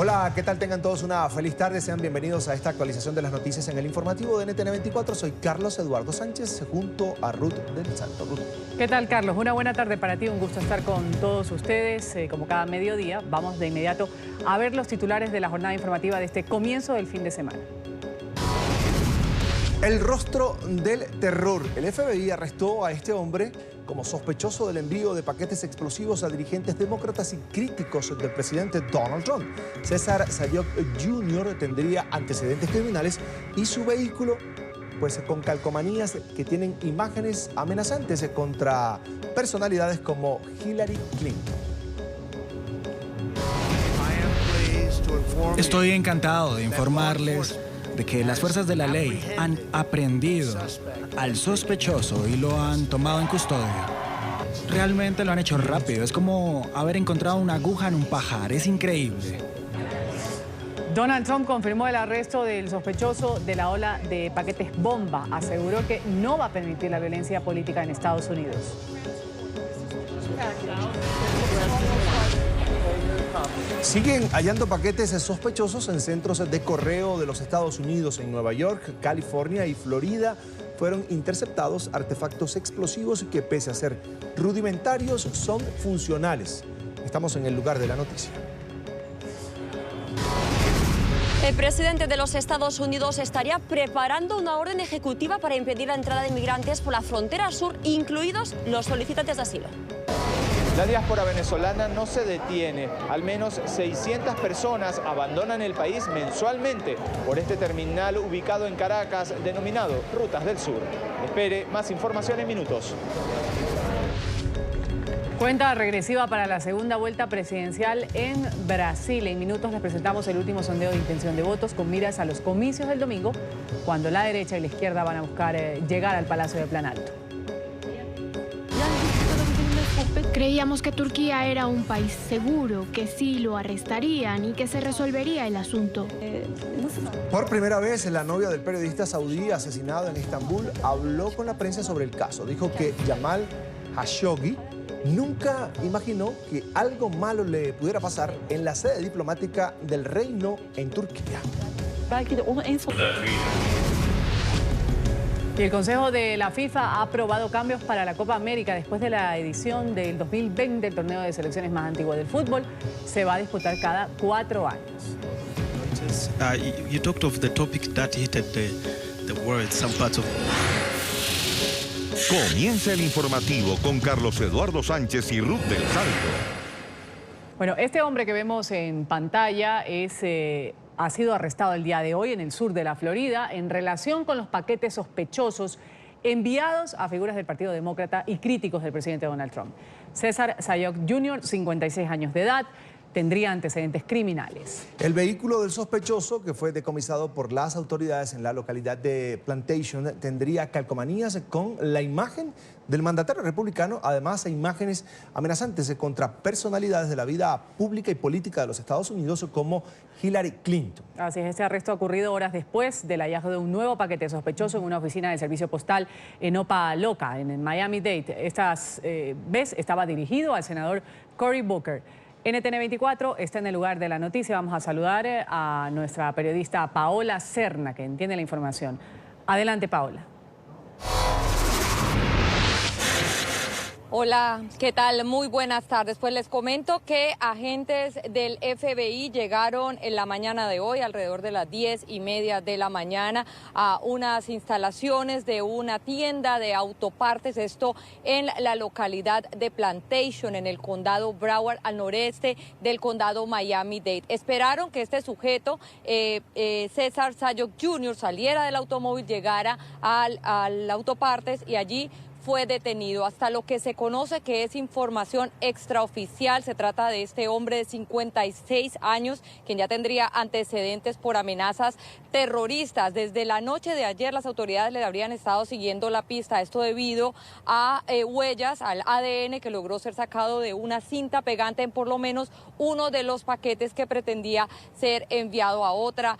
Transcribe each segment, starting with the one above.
Hola, ¿qué tal? Tengan todos una feliz tarde. Sean bienvenidos a esta actualización de las noticias en el informativo de NTN 24. Soy Carlos Eduardo Sánchez junto a Ruth del Santo. Ruth. ¿Qué tal, Carlos? Una buena tarde para ti. Un gusto estar con todos ustedes. Como cada mediodía, vamos de inmediato a ver los titulares de la jornada informativa de este comienzo del fin de semana. El rostro del terror. El FBI arrestó a este hombre como sospechoso del envío de paquetes explosivos a dirigentes demócratas y críticos del presidente Donald Trump. César Sayok Jr. tendría antecedentes criminales y su vehículo, pues con calcomanías que tienen imágenes amenazantes contra personalidades como Hillary Clinton. Estoy encantado de informarles de que las fuerzas de la ley han aprehendido al sospechoso y lo han tomado en custodia. Realmente lo han hecho rápido, es como haber encontrado una aguja en un pajar, es increíble. Donald Trump confirmó el arresto del sospechoso de la ola de paquetes bomba. Aseguró que no va a permitir la violencia política en Estados Unidos. Siguen hallando paquetes sospechosos en centros de correo de los Estados Unidos. En Nueva York, California y Florida fueron interceptados artefactos explosivos que, pese a ser rudimentarios, son funcionales. Estamos en el lugar de la noticia. El presidente de los Estados Unidos estaría preparando una orden ejecutiva para impedir la entrada de inmigrantes por la frontera sur, incluidos los solicitantes de asilo. La diáspora venezolana no se detiene. Al menos 600 personas abandonan el país mensualmente por este terminal ubicado en Caracas, denominado Rutas del Sur. Espere más información en minutos. Cuenta regresiva para la segunda vuelta presidencial en Brasil. En minutos les presentamos el último sondeo de intención de votos con miras a los comicios del domingo, cuando la derecha y la izquierda van a buscar llegar al Palacio de Planalto. Creíamos que Turquía era un país seguro, que sí lo arrestarían y que se resolvería el asunto. Por primera vez, la novia del periodista saudí asesinado en Estambul habló con la prensa sobre el caso. Dijo que Jamal Khashoggi nunca imaginó que algo malo le pudiera pasar en la sede diplomática del reino en Turquía. Y el Consejo de la FIFA ha aprobado cambios para la Copa América. Después de la edición del 2020, el torneo de selecciones más antiguo del fútbol se va a disputar cada 4 años. You talked of the topic that hit the world, some parts of... Comienza el informativo con Carlos Eduardo Sánchez y Ruth del Santo. Bueno, este hombre que vemos en pantalla ha sido arrestado el día de hoy en el sur de la Florida en relación con los paquetes sospechosos enviados a figuras del Partido Demócrata y críticos del presidente Donald Trump. César Sayok Jr., 56 años de edad, tendría antecedentes criminales. El vehículo del sospechoso, que fue decomisado por las autoridades en la localidad de Plantation, tendría calcomanías con la imagen del mandatario republicano, además de imágenes amenazantes contra personalidades de la vida pública y política de los Estados Unidos como Hillary Clinton. Así es, este arresto ha ocurrido horas después del hallazgo de un nuevo paquete sospechoso en una oficina del servicio postal en Opa-locka, en Miami-Dade. Esta vez estaba dirigido al senador Cory Booker. NTN 24 está en el lugar de la noticia. Vamos a saludar a nuestra periodista Paola Serna, que entiende la información. Adelante, Paola. Hola, ¿qué tal? Muy buenas tardes. Pues les comento que agentes del FBI llegaron en la mañana de hoy, alrededor de las 10:30 de la mañana, a unas instalaciones de una tienda de autopartes, esto en la localidad de Plantation, en el condado Broward, al noreste del condado Miami-Dade. Esperaron que este sujeto, César Sayok Jr., saliera del automóvil, llegara al autopartes y allí fue detenido. Hasta lo que se conoce que es información extraoficial, se trata de este hombre de 56 años, quien ya tendría antecedentes por amenazas terroristas. Desde la noche de ayer las autoridades le habrían estado siguiendo la pista, esto debido a huellas, al ADN que logró ser sacado de una cinta pegante en por lo menos uno de los paquetes que pretendía ser enviado a otra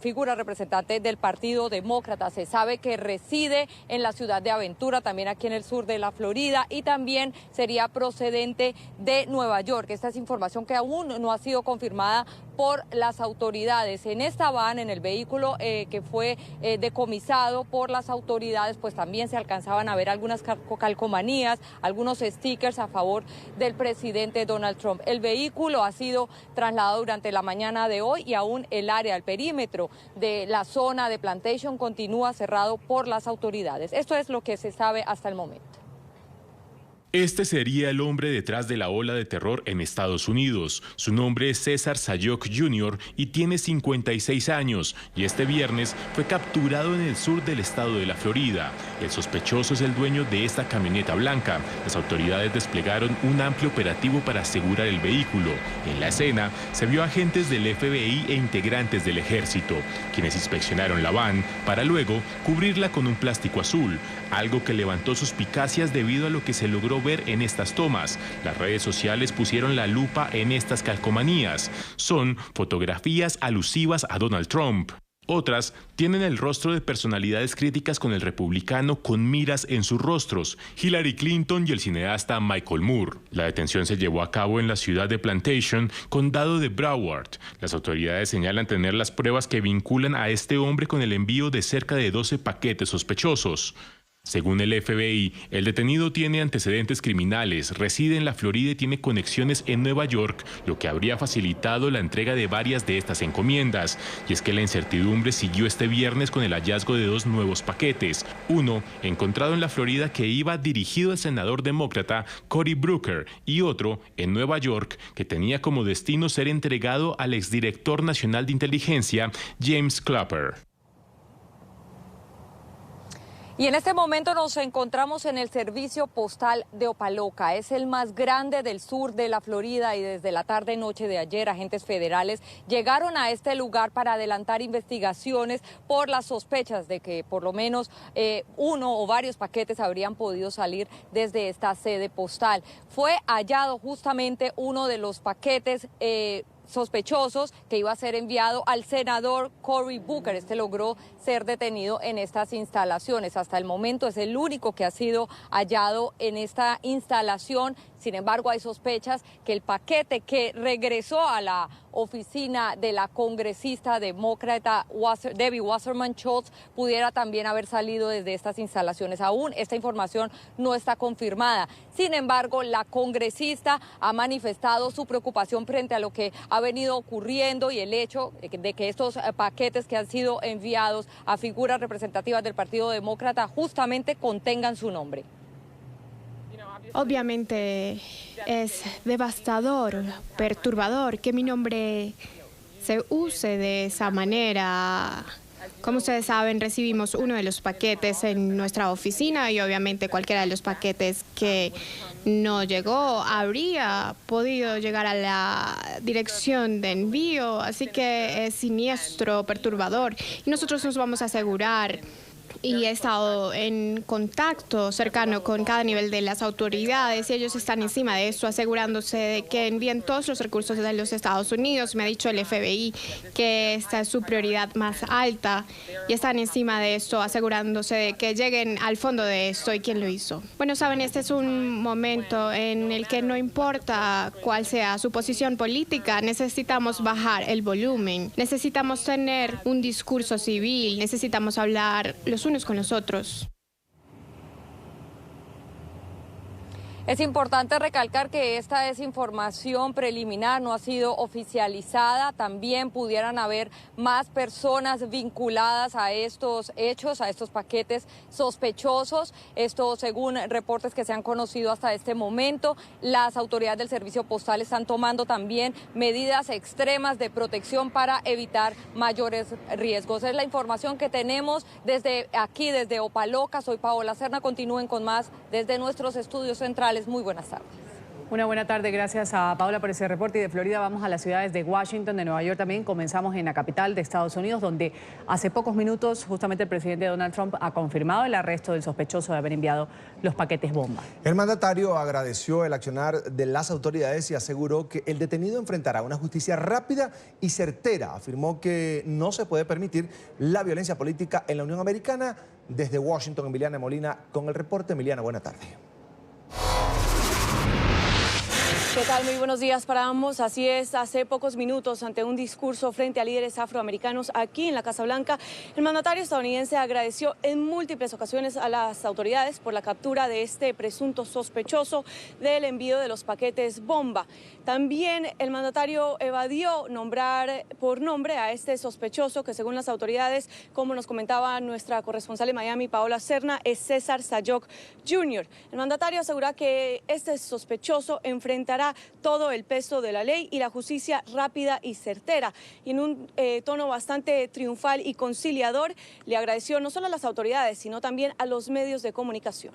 figura representante del Partido Demócrata. Se sabe que reside en la ciudad de Aventura, también aquí en el sur de la Florida, y también sería procedente de Nueva York. Esta es información que aún no ha sido confirmada por las autoridades. En esta van, en el vehículo que fue decomisado por las autoridades, pues también se alcanzaban a ver algunas calcomanías, algunos stickers a favor del presidente Donald Trump. El vehículo ha sido trasladado durante la mañana de hoy y aún el área, el perímetro de la zona de Plantation continúa cerrado por las autoridades. Esto es lo que se sabe hasta el momento. Este sería el hombre detrás de la ola de terror en Estados Unidos. Su nombre es César Sayok Jr. y tiene 56 años y este viernes fue capturado en el sur del estado de la Florida. El sospechoso es el dueño de esta camioneta blanca. Las autoridades desplegaron un amplio operativo para asegurar el vehículo. En la escena se vio agentes del FBI e integrantes del ejército, quienes inspeccionaron la van para luego cubrirla con un plástico azul, algo que levantó suspicacias debido a lo que se logró ver en estas tomas. Las redes sociales pusieron la lupa en estas calcomanías. Son fotografías alusivas a Donald Trump. Otras tienen el rostro de personalidades críticas con el republicano con miras en sus rostros, Hillary Clinton y el cineasta Michael Moore. La detención se llevó a cabo en la ciudad de Plantation, condado de Broward. Las autoridades señalan tener las pruebas que vinculan a este hombre con el envío de cerca de 12 paquetes sospechosos. Según el FBI, el detenido tiene antecedentes criminales, reside en la Florida y tiene conexiones en Nueva York, lo que habría facilitado la entrega de varias de estas encomiendas. Y es que la incertidumbre siguió este viernes con el hallazgo de 2 nuevos paquetes. Uno, encontrado en la Florida, que iba dirigido al senador demócrata Cory Booker, y otro, en Nueva York, que tenía como destino ser entregado al exdirector nacional de inteligencia, James Clapper. Y en este momento nos encontramos en el servicio postal de Opa-locka. Es el más grande del sur de la Florida y desde la tarde-noche de ayer agentes federales llegaron a este lugar para adelantar investigaciones por las sospechas de que por lo menos uno o varios paquetes habrían podido salir desde esta sede postal. Fue hallado justamente uno de los paquetes sospechosos que iba a ser enviado al senador Cory Booker. Este logró ser detenido en estas instalaciones. Hasta el momento es el único que ha sido hallado en esta instalación. Sin embargo, hay sospechas que el paquete que regresó a la oficina de la congresista demócrata Debbie Wasserman Schultz pudiera también haber salido desde estas instalaciones. Aún esta información no está confirmada. Sin embargo, la congresista ha manifestado su preocupación frente a lo que ha venido ocurriendo y el hecho de que estos paquetes que han sido enviados a figuras representativas del Partido Demócrata justamente contengan su nombre. Obviamente es devastador, perturbador que mi nombre se use de esa manera. Como ustedes saben, recibimos uno de los paquetes en nuestra oficina y obviamente cualquiera de los paquetes que no llegó habría podido llegar a la dirección de envío. Así que es siniestro, perturbador. Y nosotros nos vamos a asegurar. Y he estado en contacto cercano con cada nivel de las autoridades y ellos están encima de esto, asegurándose de que envíen todos los recursos de los Estados Unidos. Me ha dicho el FBI que esta es su prioridad más alta y están encima de esto, asegurándose de que lleguen al fondo de esto y quién lo hizo. Bueno, saben, este es un momento en el que no importa cuál sea su posición política, necesitamos bajar el volumen, necesitamos tener un discurso civil, necesitamos hablar los unos con los otros. Es importante recalcar que esta es información preliminar, no ha sido oficializada. También pudieran haber más personas vinculadas a estos hechos, a estos paquetes sospechosos. Esto según reportes que se han conocido hasta este momento. Las autoridades del Servicio Postal están tomando también medidas extremas de protección para evitar mayores riesgos. Es la información que tenemos desde aquí, desde Opa-locka. Soy Paola Serna. Continúen con más desde nuestros estudios centrales. Muy buenas tardes. Una buena tarde, gracias a Paola por ese reporte. Y de Florida vamos a las ciudades de Washington, de Nueva York también. Comenzamos en la capital de Estados Unidos, donde hace pocos minutos justamente el presidente Donald Trump ha confirmado el arresto del sospechoso de haber enviado los paquetes bomba. El mandatario agradeció el accionar de las autoridades y aseguró que el detenido enfrentará una justicia rápida y certera. Afirmó que no se puede permitir la violencia política en la Unión Americana. Desde Washington, Emiliana Molina con el reporte. Emiliana, buena tarde. ¿Qué tal? Muy buenos días para ambos. Así es, hace pocos minutos, ante un discurso frente a líderes afroamericanos aquí en la Casa Blanca, el mandatario estadounidense agradeció en múltiples ocasiones a las autoridades por la captura de este presunto sospechoso del envío de los paquetes bomba. También el mandatario evadió nombrar por nombre a este sospechoso que, según las autoridades, como nos comentaba nuestra corresponsal en Miami, Paola Serna, es César Sayok Jr. El mandatario asegura que este sospechoso enfrentará todo el peso de la ley y la justicia rápida y certera. Y en un tono bastante triunfal y conciliador, le agradeció no solo a las autoridades, sino también a los medios de comunicación.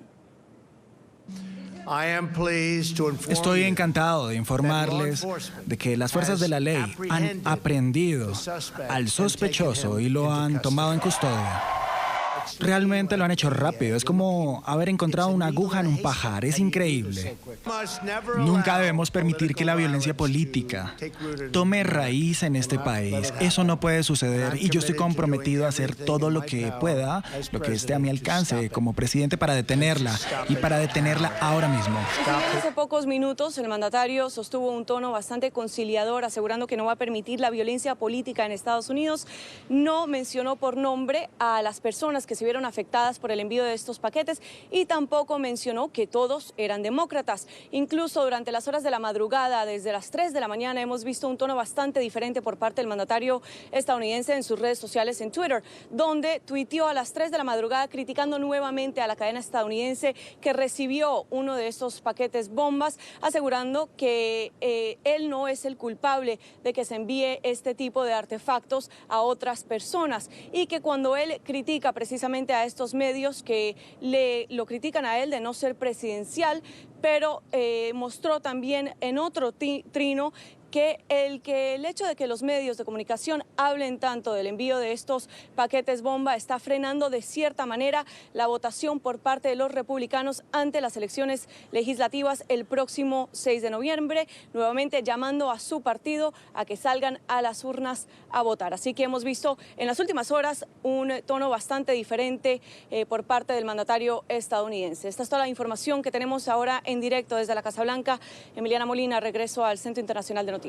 Estoy encantado de informarles de que las fuerzas de la ley han aprehendido al sospechoso y lo han tomado en custodia. Realmente lo han hecho rápido, es como haber encontrado una aguja en un pajar, es increíble. Nunca debemos permitir que la violencia política tome raíz en este país, eso no puede suceder y yo estoy comprometido a hacer todo lo que pueda, lo que esté a mi alcance como presidente para detenerla y para detenerla ahora mismo. Hace pocos minutos el mandatario sostuvo un tono bastante conciliador, asegurando que no va a permitir la violencia política en Estados Unidos. No mencionó por nombre a las personas que se vieron afectadas por el envío de estos paquetes y tampoco mencionó que todos eran demócratas. Incluso durante las horas de la madrugada, desde las 3 de la mañana, hemos visto un tono bastante diferente por parte del mandatario estadounidense en sus redes sociales en Twitter, donde tuiteó a las 3 de la madrugada criticando nuevamente a la cadena estadounidense que recibió uno de estos paquetes bombas, asegurando que él no es el culpable de que se envíe este tipo de artefactos a otras personas y que cuando él critica precisamente a estos medios que lo critican a él de no ser presidencial, pero mostró también en otro trino que el hecho de que los medios de comunicación hablen tanto del envío de estos paquetes bomba está frenando de cierta manera la votación por parte de los republicanos ante las elecciones legislativas el próximo 6 de noviembre, nuevamente llamando a su partido a que salgan a las urnas a votar. Así que hemos visto en las últimas horas un tono bastante diferente por parte del mandatario estadounidense. Esta es toda la información que tenemos ahora en directo desde la Casa Blanca. Emiliana Molina, regreso al Centro Internacional de Noticias.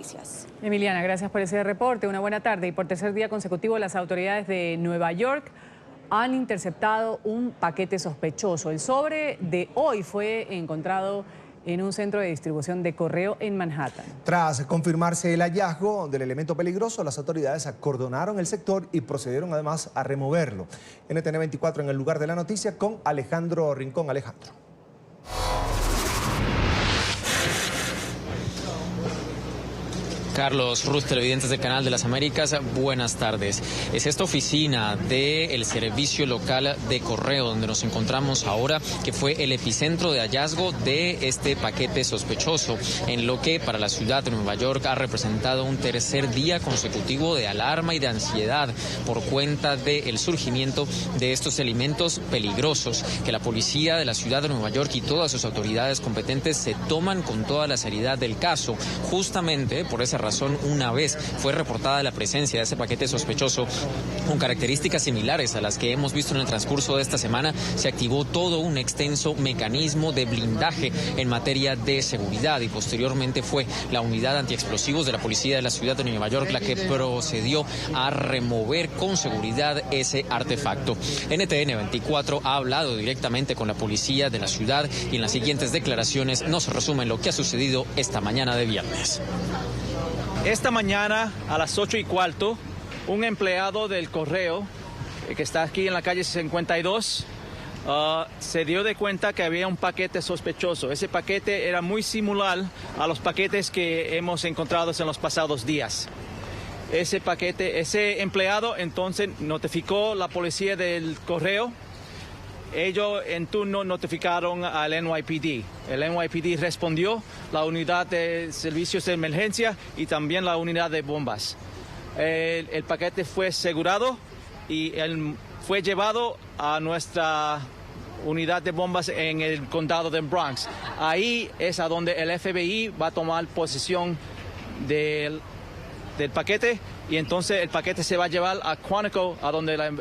Emiliana, gracias por ese reporte. Una buena tarde. Y por tercer día consecutivo, las autoridades de Nueva York han interceptado un paquete sospechoso. El sobre de hoy fue encontrado en un centro de distribución de correo en Manhattan. Tras confirmarse el hallazgo del elemento peligroso, las autoridades acordonaron el sector y procedieron además a removerlo. NTN 24 en el lugar de la noticia con Alejandro Rincón. Alejandro. Carlos Ruz, televidentes del Canal de las Américas, buenas tardes. Es esta oficina del Servicio Local de Correo donde nos encontramos ahora, que fue el epicentro de hallazgo de este paquete sospechoso, en lo que para la ciudad de Nueva York ha representado un tercer día consecutivo de alarma y de ansiedad por cuenta del surgimiento de estos elementos peligrosos que la policía de la ciudad de Nueva York y todas sus autoridades competentes se toman con toda la seriedad del caso. Justamente por esa razón, una vez fue reportada la presencia de ese paquete sospechoso con características similares a las que hemos visto en el transcurso de esta semana, se activó todo un extenso mecanismo de blindaje en materia de seguridad y posteriormente fue la unidad antiexplosivos de la policía de la ciudad de Nueva York la que procedió a remover con seguridad ese artefacto. NTN 24 ha hablado directamente con la policía de la ciudad y en las siguientes declaraciones nos resumen lo que ha sucedido esta mañana de viernes. Esta mañana a las 8:15, un empleado del correo que está aquí en la calle 52 se dio de cuenta que había un paquete sospechoso. Ese paquete era muy similar a los paquetes que hemos encontrado en los pasados días. Ese empleado entonces notificó a la policía del correo. Ellos en turno notificaron al NYPD. El NYPD respondió, la unidad de servicios de emergencia y también la unidad de bombas. El paquete fue asegurado y fue llevado a nuestra unidad de bombas en el condado de Bronx. Ahí es a donde el FBI va a tomar posesión del paquete y entonces el paquete se va a llevar a Quantico, a donde la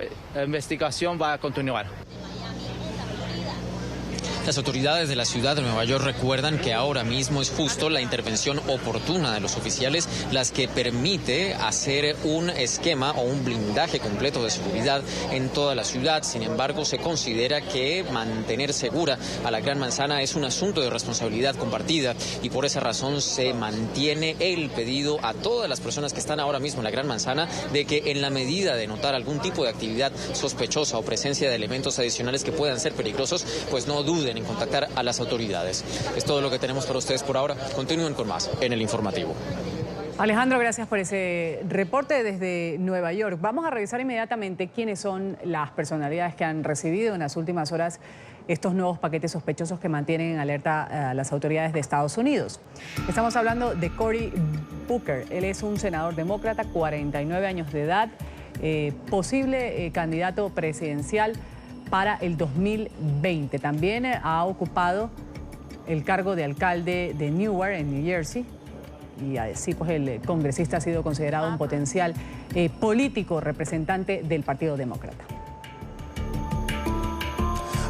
investigación va a continuar. Las autoridades de la ciudad de Nueva York recuerdan que ahora mismo es justo la intervención oportuna de los oficiales las que permite hacer un esquema o un blindaje completo de seguridad en toda la ciudad. Sin embargo, se considera que mantener segura a la Gran Manzana es un asunto de responsabilidad compartida y por esa razón se mantiene el pedido a todas las personas que están ahora mismo en la Gran Manzana de que en la medida de notar algún tipo de actividad sospechosa o presencia de elementos adicionales que puedan ser peligrosos, pues no duden en contactar a las autoridades. Es todo lo que tenemos para ustedes por ahora. Continúen con más en el informativo. Alejandro, gracias por ese reporte desde Nueva York. Vamos a revisar inmediatamente quiénes son las personalidades que han recibido en las últimas horas estos nuevos paquetes sospechosos que mantienen en alerta a las autoridades de Estados Unidos. Estamos hablando de Cory Booker. Él es un senador demócrata, 49 años de edad, posible candidato presidencial para el 2020. También ha ocupado el cargo de alcalde de Newark, en New Jersey, y así pues el congresista ha sido considerado un potencial político representante del Partido Demócrata.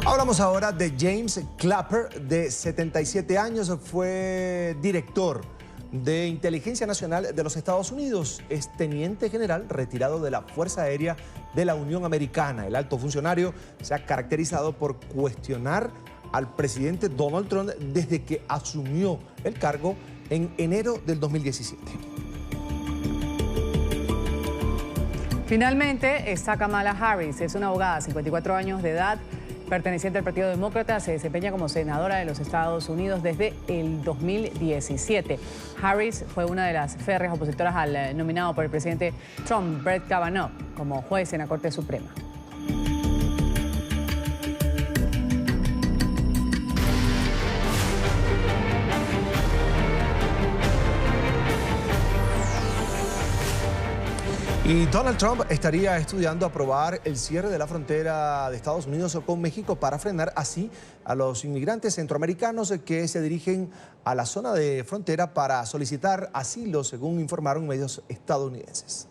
Hablamos ahora de James Clapper, de 77 años, fue director de Inteligencia Nacional de los Estados Unidos. Es teniente general retirado de la Fuerza Aérea de la Unión Americana. El alto funcionario se ha caracterizado por cuestionar al presidente Donald Trump desde que asumió el cargo en enero del 2017. Finalmente está Kamala Harris. Es una abogada, 54 años de edad, perteneciente al Partido Demócrata, se desempeña como senadora de los Estados Unidos desde el 2017. Harris fue una de las férreas opositoras al nominado por el presidente Trump, Brett Kavanaugh, como juez en la Corte Suprema. Y Donald Trump estaría estudiando aprobar el cierre de la frontera de Estados Unidos con México para frenar así a los inmigrantes centroamericanos que se dirigen a la zona de frontera para solicitar asilo, según informaron medios estadounidenses.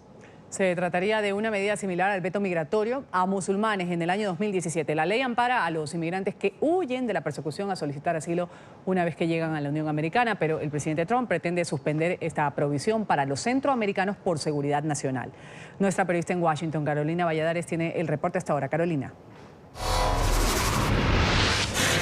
Se trataría de una medida similar al veto migratorio a musulmanes en el año 2017. La ley ampara a los inmigrantes que huyen de la persecución a solicitar asilo una vez que llegan a la Unión Americana, pero el presidente Trump pretende suspender esta provisión para los centroamericanos por seguridad nacional. Nuestra periodista en Washington, Carolina Valladares, tiene el reporte hasta ahora. Carolina.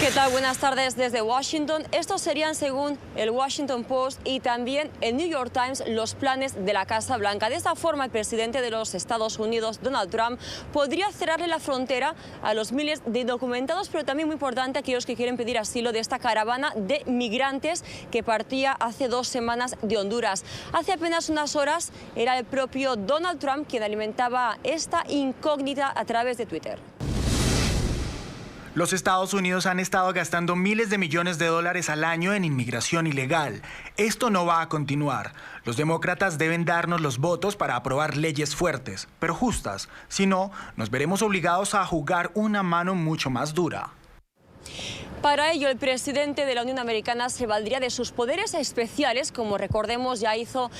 ¿Qué tal? Buenas tardes desde Washington. Estos serían, según el Washington Post y también el New York Times, los planes de la Casa Blanca. De esta forma, el presidente de los Estados Unidos, Donald Trump, podría cerrarle la frontera a los miles de indocumentados, pero también muy importante a aquellos que quieren pedir asilo de esta caravana de migrantes que partía hace 2 semanas de Honduras. Hace apenas unas horas era el propio Donald Trump quien alimentaba esta incógnita a través de Twitter. Los Estados Unidos han estado gastando miles de millones de dólares al año en inmigración ilegal. Esto no va a continuar. Los demócratas deben darnos los votos para aprobar leyes fuertes, pero justas. Si no, nos veremos obligados a jugar una mano mucho más dura. Para ello, el presidente de la Unión Americana se valdría de sus poderes especiales, como recordemos ya hizo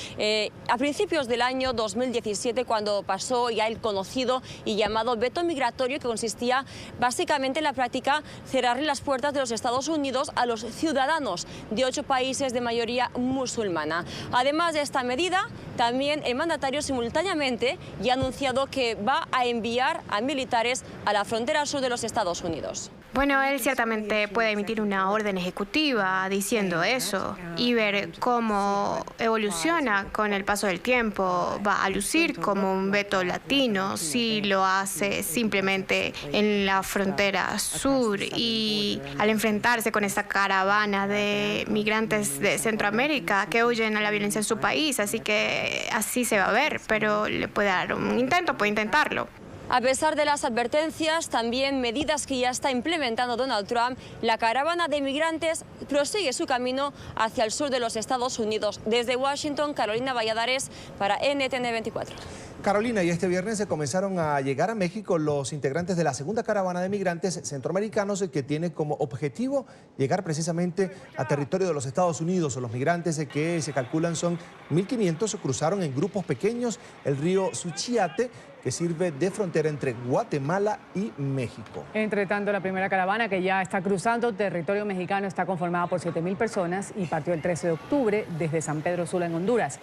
a principios del año 2017, cuando pasó ya el conocido y llamado veto migratorio, que consistía básicamente en la práctica cerrarle las puertas de los Estados Unidos a los ciudadanos de 8 países de mayoría musulmana. Además de esta medida, también el mandatario simultáneamente ya ha anunciado que va a enviar a militares a la frontera sur de los Estados Unidos. Bueno, él ciertamente puede emitir una orden ejecutiva diciendo eso y ver cómo evoluciona con el paso del tiempo. Va a lucir como un veto latino si lo hace simplemente en la frontera sur, y al enfrentarse con esta caravana de migrantes de Centroamérica que huyen a la violencia en su país. Así que así se va a ver, pero le puede dar un intento, puede intentarlo. A pesar de las advertencias, también medidas que ya está implementando Donald Trump, la caravana de migrantes prosigue su camino hacia el sur de los Estados Unidos. Desde Washington, Carolina Valladares para NTN 24. Carolina, y este viernes se comenzaron a llegar a México los integrantes de la segunda caravana de migrantes centroamericanos que tiene como objetivo llegar precisamente a territorio de los Estados Unidos. Los migrantes que se calculan son 1.500 cruzaron en grupos pequeños el río Suchiate, que sirve de frontera entre Guatemala y México. Entre tanto, la primera caravana que ya está cruzando territorio mexicano está conformada por 7.000 personas y partió el 13 de octubre desde San Pedro Sula, en Honduras.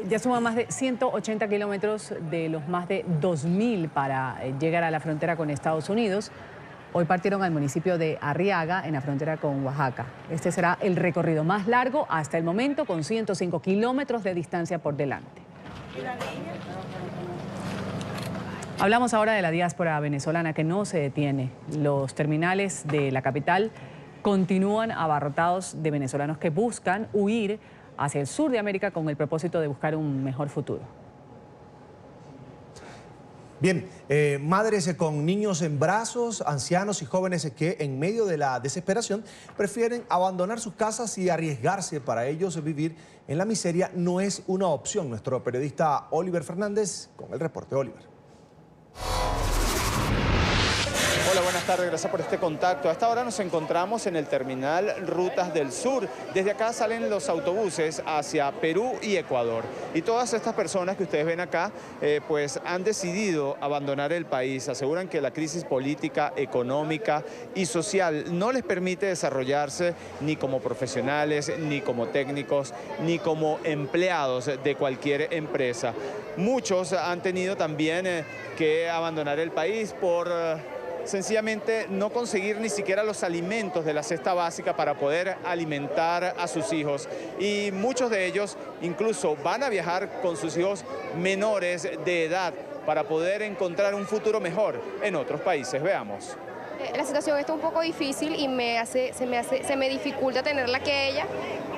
Ya suma más de 180 kilómetros de los más de 2.000 para llegar a la frontera con Estados Unidos. Hoy partieron al municipio de Arriaga, en la frontera con Oaxaca. Este será el recorrido más largo hasta el momento, con 105 kilómetros de distancia por delante. Hablamos ahora de la diáspora venezolana, que no se detiene. Los terminales de la capital continúan abarrotados de venezolanos que buscan huir hacia el sur de América con el propósito de buscar un mejor futuro. Bien, madres con niños en brazos, ancianos y jóvenes que en medio de la desesperación prefieren abandonar sus casas y arriesgarse. Para ellos vivir en la miseria no es una opción. Nuestro periodista Oliver Fernández con el reporte. Oliver. Hola, buenas tardes, gracias por este contacto. A esta hora nos encontramos en el terminal Rutas del Sur. Desde acá salen los autobuses hacia Perú y Ecuador. Y todas estas personas que ustedes ven acá, pues han decidido abandonar el país. Aseguran que la crisis política, económica y social no les permite desarrollarse ni como profesionales, ni como técnicos, ni como empleados de cualquier empresa. Muchos han tenido también que abandonar el país por sencillamente no conseguir ni siquiera los alimentos de la cesta básica para poder alimentar a sus hijos. Y muchos de ellos incluso van a viajar con sus hijos menores de edad para poder encontrar un futuro mejor en otros países. Veamos. La situación está un poco difícil y se me dificulta tenerla que ella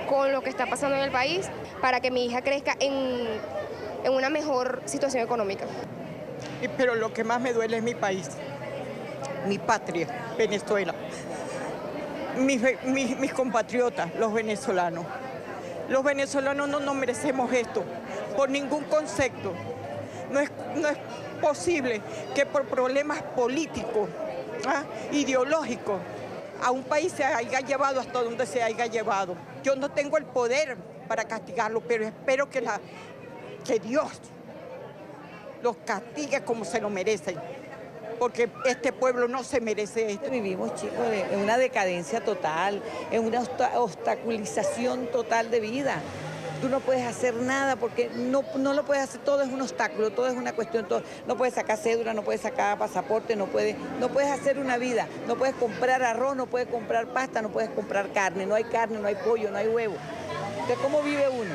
con lo que está pasando en el país para que mi hija crezca en una mejor situación económica. Pero lo que más me duele es mi país. Mi patria, Venezuela, mis compatriotas, los venezolanos. Los venezolanos no merecemos esto, por ningún concepto. No es posible que por problemas políticos, ideológicos, a un país se haya llevado hasta donde se haya llevado. Yo no tengo el poder para castigarlo, pero espero que Dios los castigue como se lo merecen, porque este pueblo no se merece esto. Vivimos, chicos, en una decadencia total, en una obstaculización total de vida. Tú no puedes hacer nada porque no lo puedes hacer, todo es un obstáculo, todo es una cuestión, no puedes sacar cédula, no puedes sacar pasaporte, no puedes hacer una vida, no puedes comprar arroz, no puedes comprar pasta, no puedes comprar carne, no hay pollo, no hay huevo. Entonces, ¿cómo vive uno?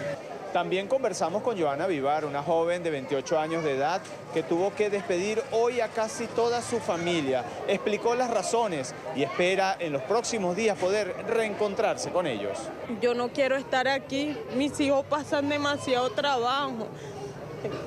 También conversamos con Joana Vivar, una joven de 28 años de edad que tuvo que despedir hoy a casi toda su familia. Explicó las razones y espera en los próximos días poder reencontrarse con ellos. Yo no quiero estar aquí, mis hijos pasan demasiado trabajo.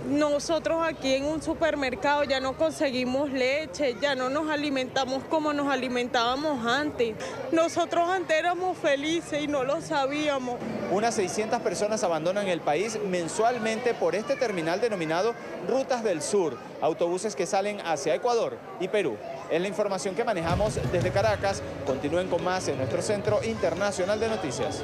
Nosotros aquí en un supermercado ya no conseguimos leche, ya no nos alimentamos como nos alimentábamos antes. Nosotros antes éramos felices y no lo sabíamos. Unas 600 personas abandonan el país mensualmente por este terminal denominado Rutas del Sur, autobuses que salen hacia Ecuador y Perú. Es la información que manejamos desde Caracas. Continúen con más en nuestro Centro Internacional de Noticias.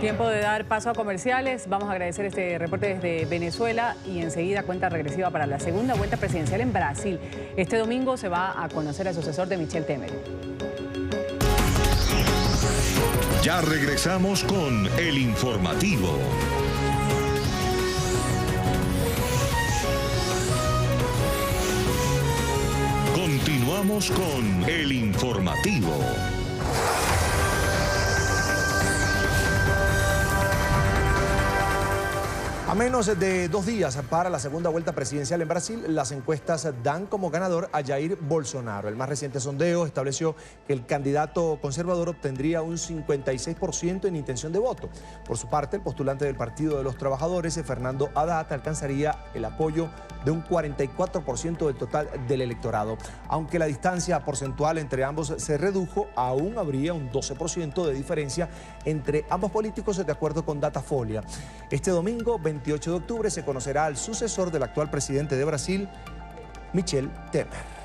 Tiempo de dar paso a comerciales. Vamos a agradecer este reporte desde Venezuela y enseguida cuenta regresiva para la segunda vuelta presidencial en Brasil. Este domingo se va a conocer al sucesor de Michel Temer. Ya regresamos con El Informativo. Continuamos con El Informativo. A menos de 2 días para la segunda vuelta presidencial en Brasil, las encuestas dan como ganador a Jair Bolsonaro. El más reciente sondeo estableció que el candidato conservador obtendría un 56% en intención de voto. Por su parte, el postulante del Partido de los Trabajadores, Fernando Haddad, alcanzaría el apoyo de un 44% del total del electorado. Aunque la distancia porcentual entre ambos se redujo, aún habría un 12% de diferencia entre ambos políticos, de acuerdo con Datafolha. Este domingo, 28 de octubre, se conocerá al sucesor del actual presidente de Brasil, Michel Temer.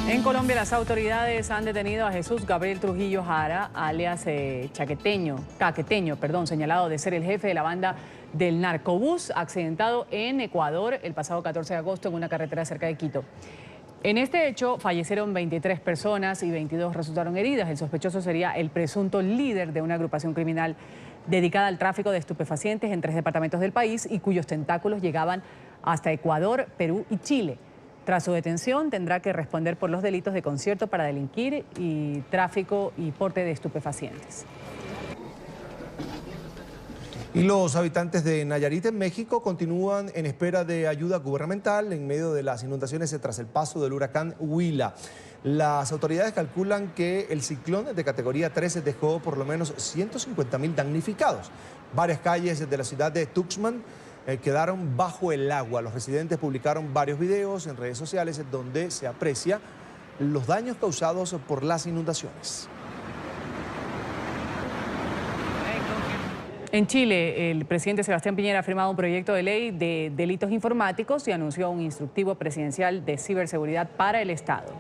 En Colombia, las autoridades han detenido a Jesús Gabriel Trujillo Jara, alias Caqueteño, señalado de ser el jefe de la banda del narcobús accidentado en Ecuador el pasado 14 de agosto en una carretera cerca de Quito. En este hecho fallecieron 23 personas y 22 resultaron heridas. El sospechoso sería el presunto líder de una agrupación criminal dedicada al tráfico de estupefacientes en 3 departamentos del país y cuyos tentáculos llegaban hasta Ecuador, Perú y Chile. Tras su detención, tendrá que responder por los delitos de concierto para delinquir y tráfico y porte de estupefacientes. Y los habitantes de Nayarit, en México, continúan en espera de ayuda gubernamental en medio de las inundaciones tras el paso del huracán Huila. Las autoridades calculan que el ciclón de categoría 13 dejó por lo menos 150.000 damnificados. Varias calles de la ciudad de Tuxpan quedaron bajo el agua. Los residentes publicaron varios videos en redes sociales donde se aprecia los daños causados por las inundaciones. En Chile, el presidente Sebastián Piñera ha firmado un proyecto de ley de delitos informáticos y anunció un instructivo presidencial de ciberseguridad para el Estado.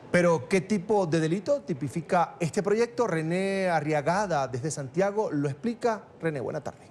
Pero, ¿qué tipo de delito tipifica este proyecto? René Arriagada, desde Santiago, lo explica. René, buena tarde.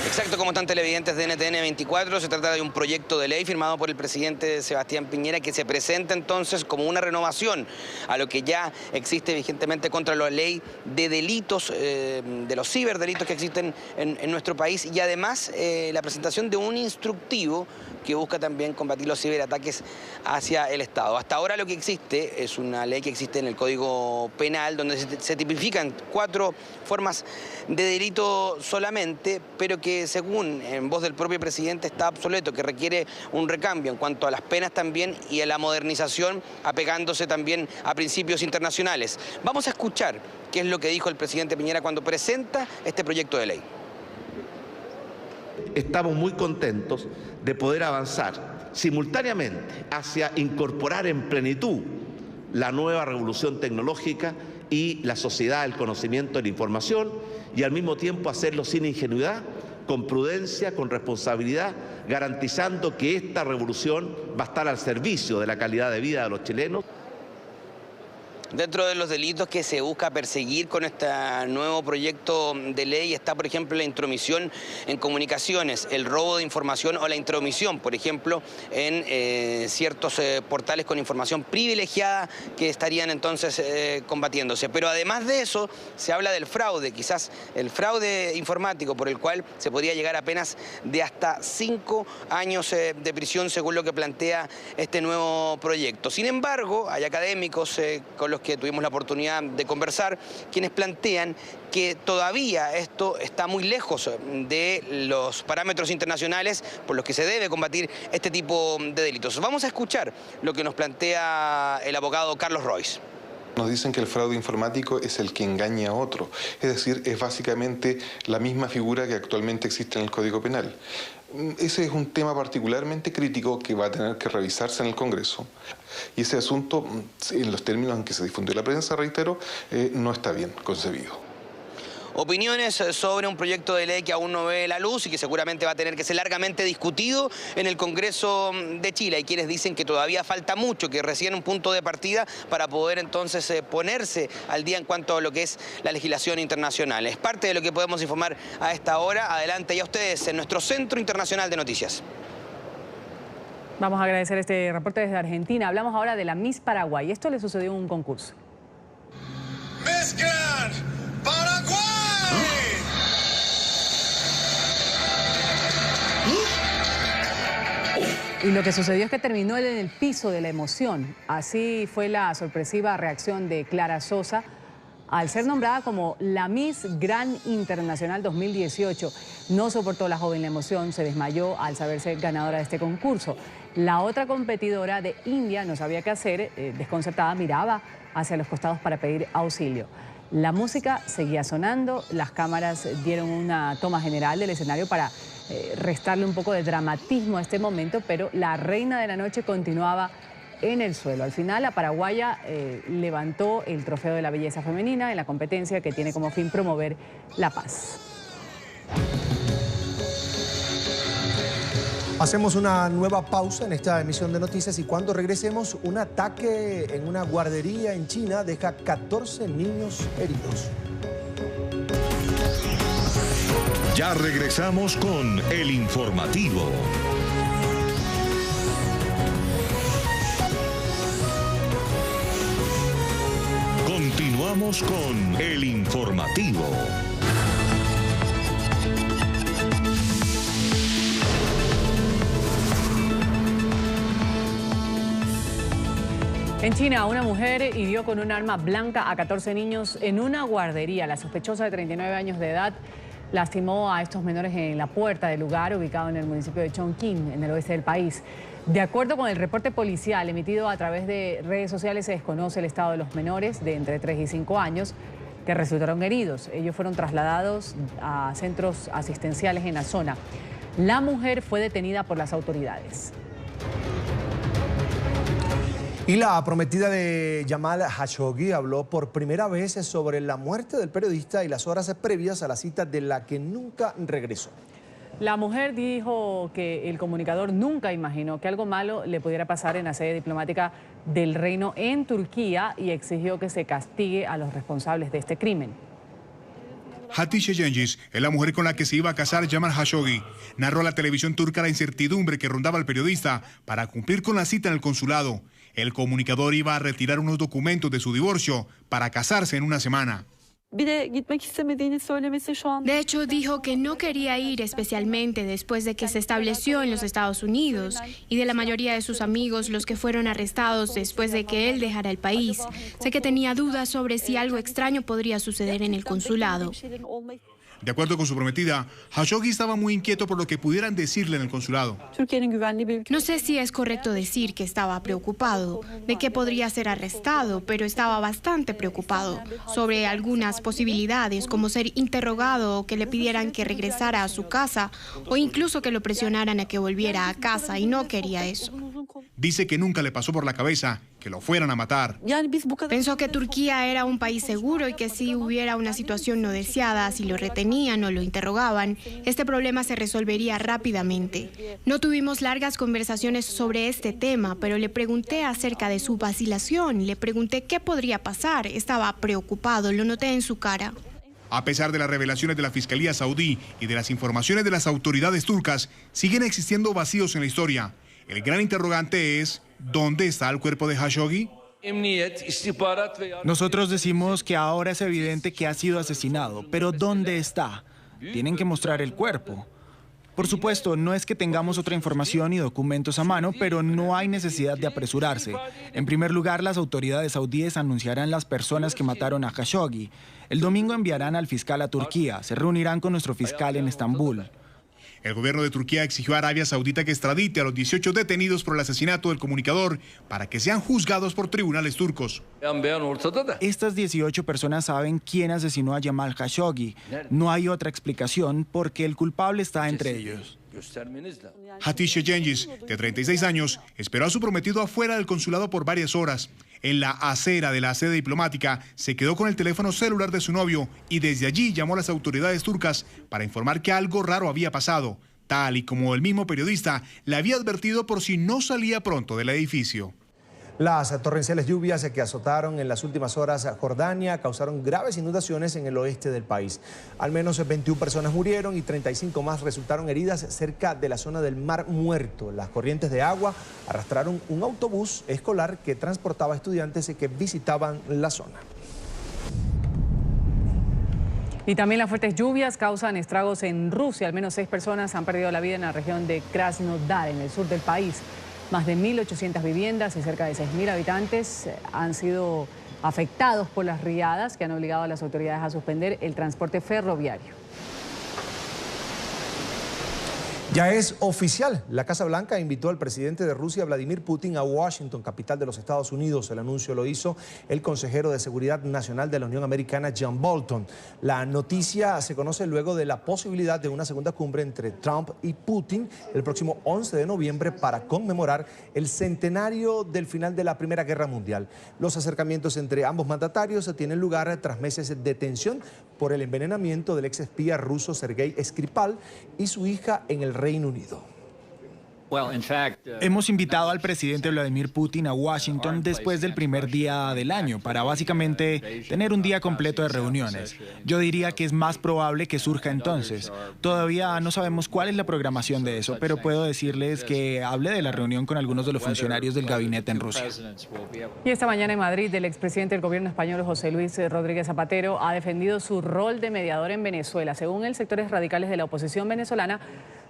Exacto, como están televidentes de NTN 24, se trata de un proyecto de ley firmado por el presidente Sebastián Piñera que se presenta entonces como una renovación a lo que ya existe vigentemente contra la ley de delitos, de los ciberdelitos que existen en nuestro país y además la presentación de un instructivo que busca también combatir los ciberataques hacia el Estado. Hasta ahora lo que existe es una ley que existe en el Código Penal donde se tipifican 4 formas de delito solamente, pero que según en voz del propio presidente está obsoleto, que requiere un recambio en cuanto a las penas también y a la modernización, apegándose también a principios internacionales. Vamos a escuchar qué es lo que dijo el presidente Piñera cuando presenta este proyecto de ley. Estamos muy contentos de poder avanzar simultáneamente hacia incorporar en plenitud la nueva revolución tecnológica y la sociedad del conocimiento de la información y al mismo tiempo hacerlo sin ingenuidad, con prudencia, con responsabilidad, garantizando que esta revolución va a estar al servicio de la calidad de vida de los chilenos. Dentro de los delitos que se busca perseguir con este nuevo proyecto de ley está, por ejemplo, la intromisión en comunicaciones, el robo de información o la intromisión, por ejemplo, en ciertos portales con información privilegiada que estarían entonces combatiéndose. Pero además de eso, se habla del fraude, quizás el fraude informático por el cual se podría llegar a penas de hasta 5 años de prisión, según lo que plantea este nuevo proyecto. Sin embargo, hay académicos con los que tuvimos la oportunidad de conversar, quienes plantean que todavía esto está muy lejos de los parámetros internacionales por los que se debe combatir este tipo de delitos. Vamos a escuchar lo que nos plantea el abogado Carlos Royce. Nos dicen que el fraude informático es el que engaña a otro, es decir, es básicamente la misma figura que actualmente existe en el Código Penal. Ese es un tema particularmente crítico que va a tener que revisarse en el Congreso. Y ese asunto, en los términos en que se difundió en la prensa, reitero, no está bien concebido. Opiniones sobre un proyecto de ley que aún no ve la luz y que seguramente va a tener que ser largamente discutido en el Congreso de Chile. Hay quienes dicen que todavía falta mucho, que recién un punto de partida para poder entonces ponerse al día en cuanto a lo que es la legislación internacional. Es parte de lo que podemos informar a esta hora. Adelante ya ustedes en nuestro Centro Internacional de Noticias. Vamos a agradecer este reporte desde Argentina. Hablamos ahora de la Miss Paraguay. Esto le sucedió en un concurso. Miss Grand Paraguay. Y lo que sucedió es que terminó en el piso de la emoción. Así fue la sorpresiva reacción de Clara Sosa al ser nombrada como la Miss Grand Internacional 2018. No soportó la joven la emoción, se desmayó al saberse ganadora de este concurso. La otra competidora de India no sabía qué hacer, desconcertada miraba hacia los costados para pedir auxilio. La música seguía sonando, las cámaras dieron una toma general del escenario para restarle un poco de dramatismo a este momento, pero la reina de la noche continuaba en el suelo. Al final, la paraguaya levantó el trofeo de la belleza femenina en la competencia que tiene como fin promover la paz. Hacemos una nueva pausa en esta emisión de noticias y cuando regresemos, un ataque en una guardería en China deja 14 niños heridos. Ya regresamos con el informativo. Continuamos con el informativo. En China, una mujer hirió con un arma blanca a 14 niños en una guardería. La sospechosa de 39 años de edad lastimó a estos menores en la puerta del lugar ubicado en el municipio de Chongqing, en el oeste del país. De acuerdo con el reporte policial emitido a través de redes sociales, se desconoce el estado de los menores de entre 3 y 5 años que resultaron heridos. Ellos fueron trasladados a centros asistenciales en la zona. La mujer fue detenida por las autoridades. Y la prometida de Jamal Khashoggi habló por primera vez sobre la muerte del periodista y las horas previas a la cita de la que nunca regresó. La mujer dijo que el comunicador nunca imaginó que algo malo le pudiera pasar en la sede diplomática del reino en Turquía y exigió que se castigue a los responsables de este crimen. Hatice Cengiz es la mujer con la que se iba a casar Jamal Khashoggi. Narró a la televisión turca la incertidumbre que rondaba al periodista para cumplir con la cita en el consulado. El comunicador iba a retirar unos documentos de su divorcio para casarse en una semana. De hecho, dijo que no quería ir, especialmente después de que se estableció en los Estados Unidos y de la mayoría de sus amigos, los que fueron arrestados después de que él dejara el país. Sé que tenía dudas sobre si algo extraño podría suceder en el consulado. De acuerdo con su prometida, Khashoggi estaba muy inquieto por lo que pudieran decirle en el consulado. No sé si es correcto decir que estaba preocupado de que podría ser arrestado, pero estaba bastante preocupado sobre algunas posibilidades, como ser interrogado o que le pidieran que regresara a su casa o incluso que lo presionaran a que volviera a casa, y no quería eso. Dice que nunca le pasó por la cabeza que lo fueran a matar. Pensó que Turquía era un país seguro y que si hubiera una situación no deseada, si lo retenían o lo interrogaban, este problema se resolvería rápidamente. No tuvimos largas conversaciones sobre este tema, pero le pregunté acerca de su vacilación, le pregunté qué podría pasar. Estaba preocupado, lo noté en su cara. A pesar de las revelaciones de la Fiscalía Saudí y de las informaciones de las autoridades turcas, siguen existiendo vacíos en la historia. El gran interrogante es, ¿dónde está el cuerpo de Khashoggi? Nosotros decimos que ahora es evidente que ha sido asesinado, pero ¿dónde está? Tienen que mostrar el cuerpo. Por supuesto, no es que tengamos otra información y documentos a mano, pero no hay necesidad de apresurarse. En primer lugar, las autoridades saudíes anunciarán las personas que mataron a Khashoggi. El domingo enviarán al fiscal a Turquía, se reunirán con nuestro fiscal en Estambul. El gobierno de Turquía exigió a Arabia Saudita que extradite a los 18 detenidos por el asesinato del comunicador para que sean juzgados por tribunales turcos. Estas 18 personas saben quién asesinó a Jamal Khashoggi. No hay otra explicación porque el culpable está entre ellos. Hatice Cengiz, de 36 años, esperó a su prometido afuera del consulado por varias horas. En la acera de la sede diplomática se quedó con el teléfono celular de su novio y desde allí llamó a las autoridades turcas para informar que algo raro había pasado, tal y como el mismo periodista le había advertido por si no salía pronto del edificio. Las torrenciales lluvias que azotaron en las últimas horas a Jordania causaron graves inundaciones en el oeste del país. Al menos 21 personas murieron y 35 más resultaron heridas cerca de la zona del Mar Muerto. Las corrientes de agua arrastraron un autobús escolar que transportaba estudiantes que visitaban la zona. Y también las fuertes lluvias causan estragos en Rusia. Al menos 6 personas han perdido la vida en la región de Krasnodar, en el sur del país. Más de 1.800 viviendas y cerca de 6.000 habitantes han sido afectados por las riadas que han obligado a las autoridades a suspender el transporte ferroviario. Ya es oficial. La Casa Blanca invitó al presidente de Rusia, Vladimir Putin, a Washington, capital de los Estados Unidos. El anuncio lo hizo el consejero de Seguridad Nacional de la Unión Americana, John Bolton. La noticia se conoce luego de la posibilidad de una segunda cumbre entre Trump y Putin el próximo 11 de noviembre para conmemorar el centenario del final de la Primera Guerra Mundial. Los acercamientos entre ambos mandatarios tienen lugar tras meses de tensión por el envenenamiento del ex espía ruso Sergei Skripal y su hija en el Reino Unido. Hemos invitado al presidente Vladimir Putin a Washington después del primer día del año para básicamente tener un día completo de reuniones. Yo diría que es más probable que surja entonces. Todavía no sabemos cuál es la programación de eso, pero puedo decirles que hablé de la reunión con algunos de los funcionarios del gabinete en Rusia. Y esta mañana en Madrid, el expresidente del gobierno español, José Luis Rodríguez Zapatero, ha defendido su rol de mediador en Venezuela. Según él, sectores radicales de la oposición venezolana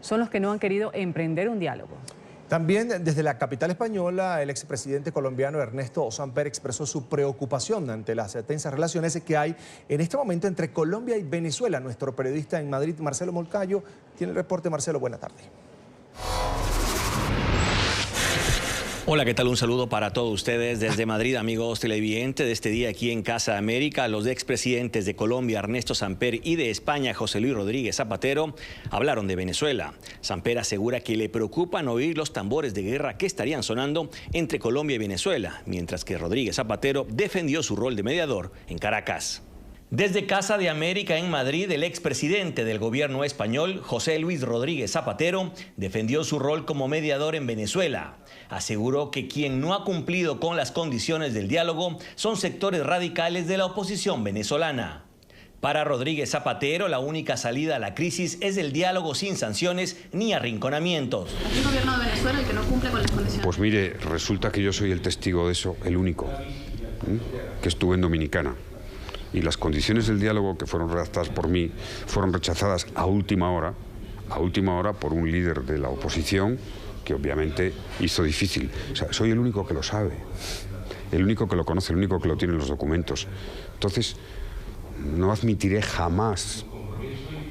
son los que no han querido emprender un diálogo. También desde la capital española, el expresidente colombiano Ernesto Samper expresó su preocupación ante las tensas relaciones que hay en este momento entre Colombia y Venezuela. Nuestro periodista en Madrid, Marcelo Molcayo, tiene el reporte. Marcelo, buena tarde. Hola, ¿qué tal? Un saludo para todos ustedes desde Madrid, amigos televidentes de este día aquí en Casa América. Los expresidentes de Colombia, Ernesto Samper, y de España, José Luis Rodríguez Zapatero, hablaron de Venezuela. Samper asegura que le preocupan oír los tambores de guerra que estarían sonando entre Colombia y Venezuela, mientras que Rodríguez Zapatero defendió su rol de mediador en Caracas. Desde Casa de América en Madrid, el expresidente del gobierno español, José Luis Rodríguez Zapatero, defendió su rol como mediador en Venezuela. Aseguró que quien no ha cumplido con las condiciones del diálogo son sectores radicales de la oposición venezolana. Para Rodríguez Zapatero, la única salida a la crisis es el diálogo sin sanciones ni arrinconamientos. ¿Es el gobierno de Venezuela el que no cumple con las condiciones? Pues mire, resulta que yo soy el testigo de eso, el único, que estuve en Dominicana. Y las condiciones del diálogo que fueron redactadas por mí fueron rechazadas a última hora por un líder de la oposición que obviamente hizo difícil. O sea, soy el único que lo sabe, el único que lo conoce, el único que lo tiene en los documentos. Entonces, no admitiré jamás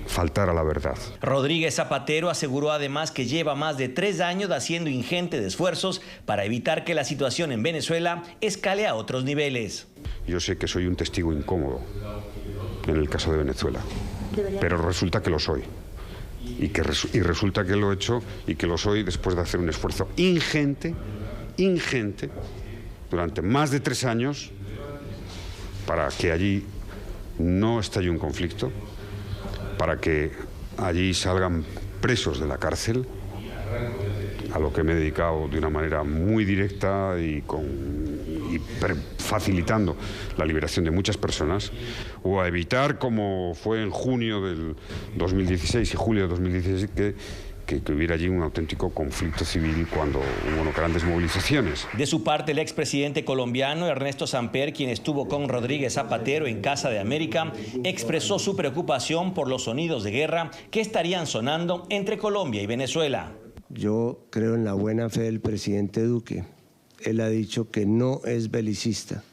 faltar a la verdad. Rodríguez Zapatero aseguró además que lleva más de 3 años haciendo ingentes esfuerzos para evitar que la situación en Venezuela escale a otros niveles. Yo sé que soy un testigo incómodo en el caso de Venezuela, pero resulta que lo soy. Y resulta que lo he hecho y que lo soy después de hacer un esfuerzo ingente, durante más de 3 años, para que allí no estalle un conflicto, para que allí salgan presos de la cárcel, a lo que me he dedicado de una manera muy directa y facilitando la liberación de muchas personas, o a evitar, como fue en junio del 2016 y julio de 2016, que hubiera allí un auténtico conflicto civil cuando hubo grandes movilizaciones. De su parte, el expresidente colombiano Ernesto Samper, quien estuvo con Rodríguez Zapatero en Casa de América, expresó su preocupación por los sonidos de guerra que estarían sonando entre Colombia y Venezuela. Yo creo en la buena fe del presidente Duque. Él ha dicho que no es belicista,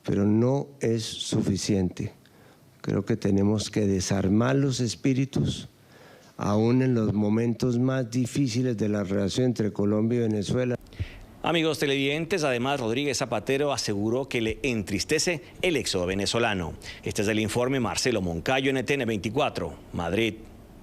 pero no es suficiente. Creo que tenemos que desarmar los espíritus, aún en los momentos más difíciles de la relación entre Colombia y Venezuela. Amigos televidentes, además Rodríguez Zapatero aseguró que le entristece el éxodo venezolano. Este es el informe Marcelo Moncayo, NTN 24, Madrid.